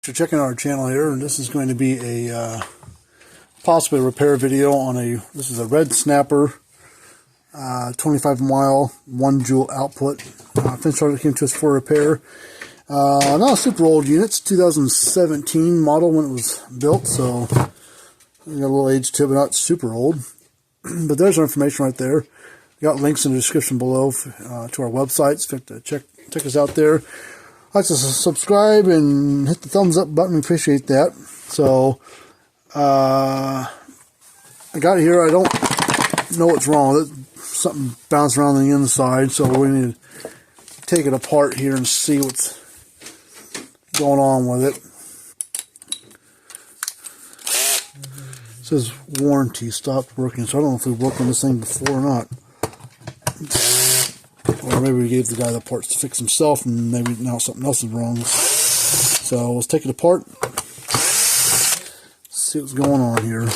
So checking out our channel here, and this is going to be a possibly a repair video on this is a red snapper, 25 mile, 1 joule output. Fence starter came to us for repair. Not a super old unit, it's 2017 model when it was built, so got a little age to it, but not super old. But there's our information right there. We got links in the description below to our websites. Check us out there. Like to subscribe and hit the thumbs up button. We appreciate that. So I got it here. I don't know what's wrong with it. Something bounced around on the inside, so we need to take it apart here and see what's going on with it. It says warranty stopped working, so I don't know if we worked on this thing before or not. Or maybe we gave the guy the parts to fix himself, and maybe now something else is wrong. So let's take it apart, see what's going on here.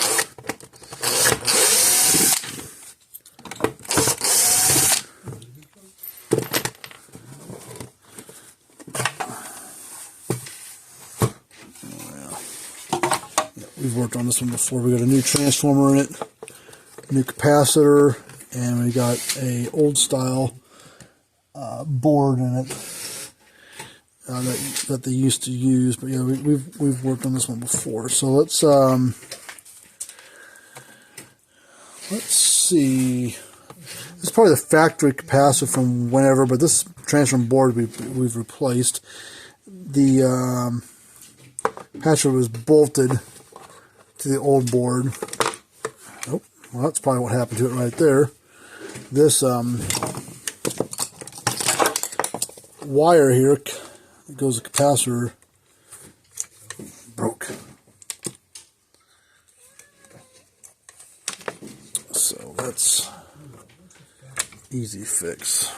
We've worked on this one before. We got a new transformer in it, new capacitor, and we got a old style board in it that they used to use. But yeah, we've worked on this one before. So let's see. This is probably the factory capacitor from whenever, but this transformer board we've replaced. The capacitor was bolted to the old board. Oh, well, that's probably what happened to it right there. This wire here that goes to the capacitor broke. So that's easy fix.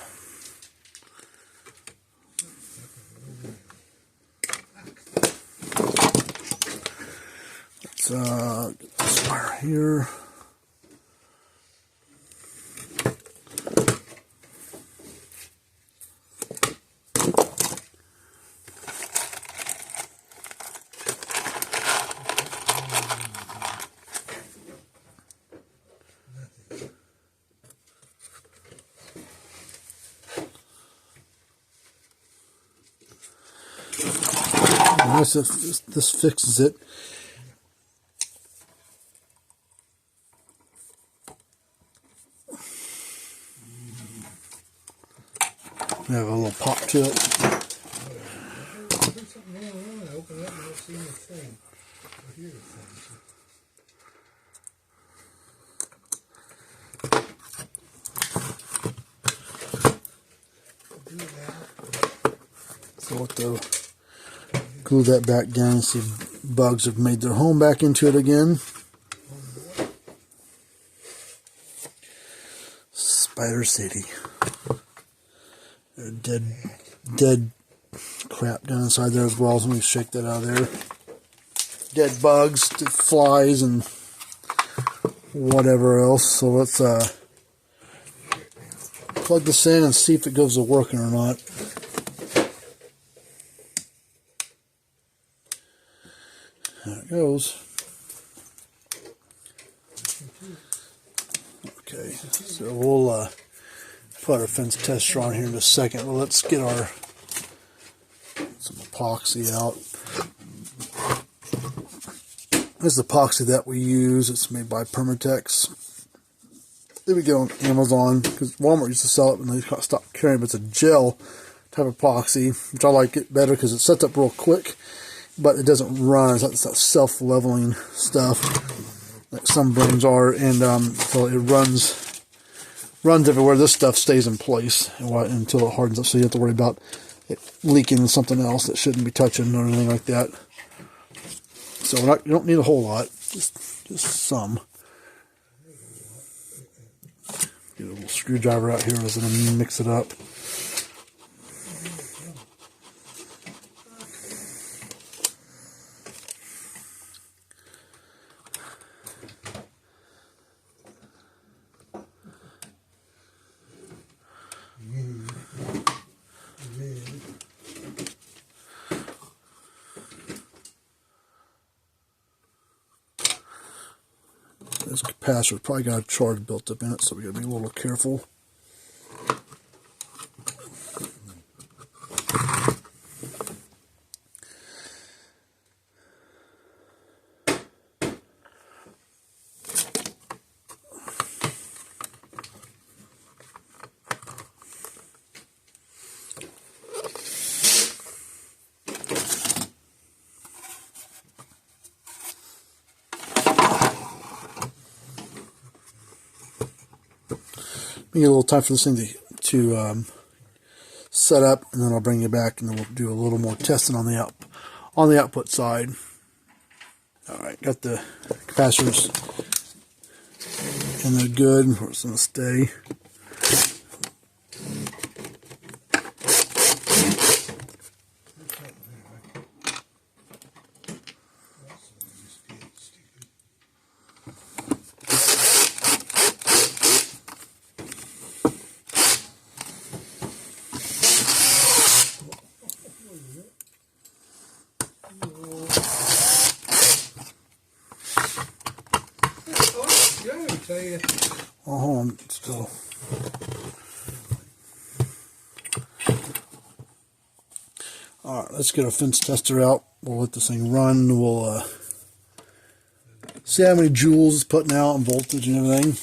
Let's get this wire here. This fixes it. We have a little pop to it. So what the glue that back down and see if bugs have made their home back into it again. Spider City. There's dead crap down inside there as well, so let me shake that out of there. Dead bugs, dead flies, and whatever else. So let's plug this in and see if it goes to working or not. There it goes. Okay, so we'll put our fence tester on here in a second. Well, let's get some epoxy out. This is the epoxy that we use. It's made by Permatex. Then we get on Amazon, because Walmart used to sell it and they stopped carrying it. But it's a gel type of epoxy, which I like it better because it sets up real quick. But it doesn't run. It's not self-leveling stuff like some brands are, and so it runs everywhere. This stuff stays in place until it hardens up, so you have to worry about it leaking into something else that shouldn't be touching or anything like that. So you don't need a whole lot, just some. Get a little screwdriver out here. I was going to mix it up. This capacitor probably got a charge built up in it, so we got to be a little careful. Get a little time for this thing to set up, and then I'll bring you back, and then we'll do a little more testing on the output side. All right, got the capacitors, and they're good. We're just gonna stay. Oh, hold on, still. All right, let's get our fence tester out. We'll let this thing run. We'll see how many joules it's putting out and voltage and everything.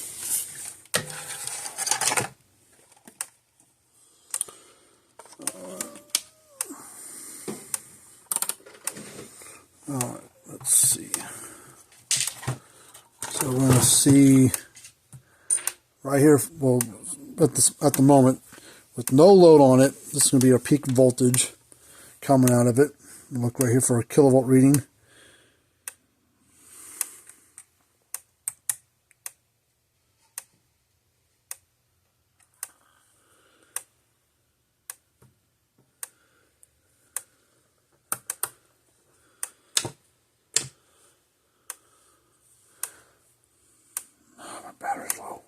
All right, let's see. So we're going to see right here, well, at the moment, with no load on it, this is going to be our peak voltage coming out of it. Look right here for a kilovolt reading. Oh, my battery's low.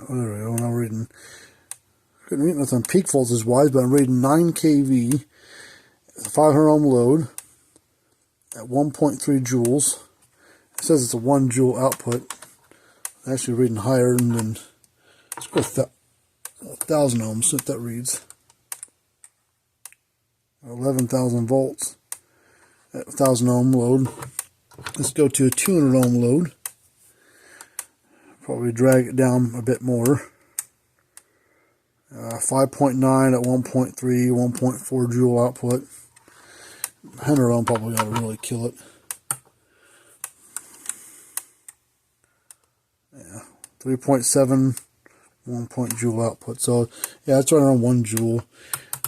There we go. I'm reading. Couldn't read nothing peak voltage wise, but I'm reading 9 kV, 500 ohm load at 1.3 joules. It says it's a 1 joule output. I'm actually reading higher than, let's go 1,000 ohms, see if that reads. 11,000 volts at 1,000 ohm load. Let's go to a 200 ohm load. Probably drag it down a bit more. 5.9 at 1.3, 1.4 joule output. 100 ohm probably ought to really kill it. Yeah, 3.7, 1 joule output. So yeah, it's right around 1 joule.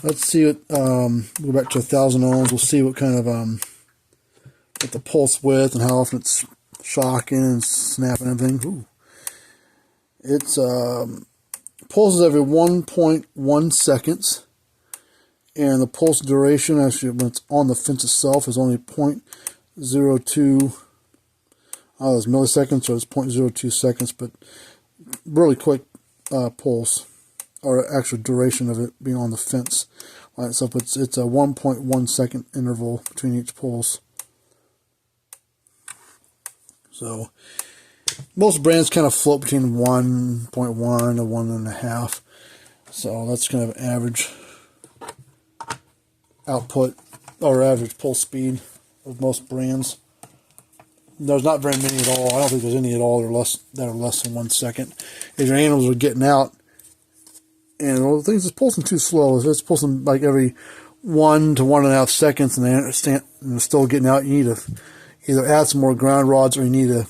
Let's see what. Go back to 1,000 ohms. We'll see what kind of what the pulse width and how often it's shocking and snapping and everything. Ooh. It's pulses every 1.1 seconds, and the pulse duration, actually when it's on the fence itself, is only 0.02 milliseconds, so it's 0.02 seconds, but really quick pulse, or actual duration of it being on the fence. So it's a 1.1 second interval between each pulse. So most brands kind of float between 1.1 to 1.5. So that's kind of average output or average pulse speed of most brands. There's not very many at all. I don't think there's any at all that are less than 1 second. If your animals are getting out and the things is pulsing too slow, if it's pulsing like every 1 to 1.5 seconds and they're still getting out, you need to either add some more ground rods, or you need to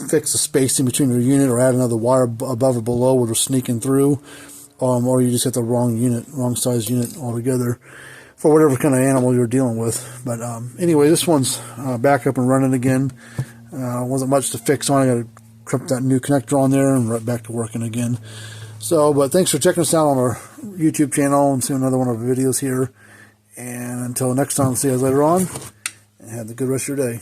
fix the spacing between your unit, or add another wire above or below where they're sneaking through, or you just get the wrong size unit altogether for whatever kind of animal you're dealing with. But anyway, this one's back up and running again. Wasn't much to fix on. I got to clip that new connector on there and right back to working again. So, but thanks for checking us out on our YouTube channel and seeing another one of our videos here. And until next time, see you guys later on, and have a good rest of your day.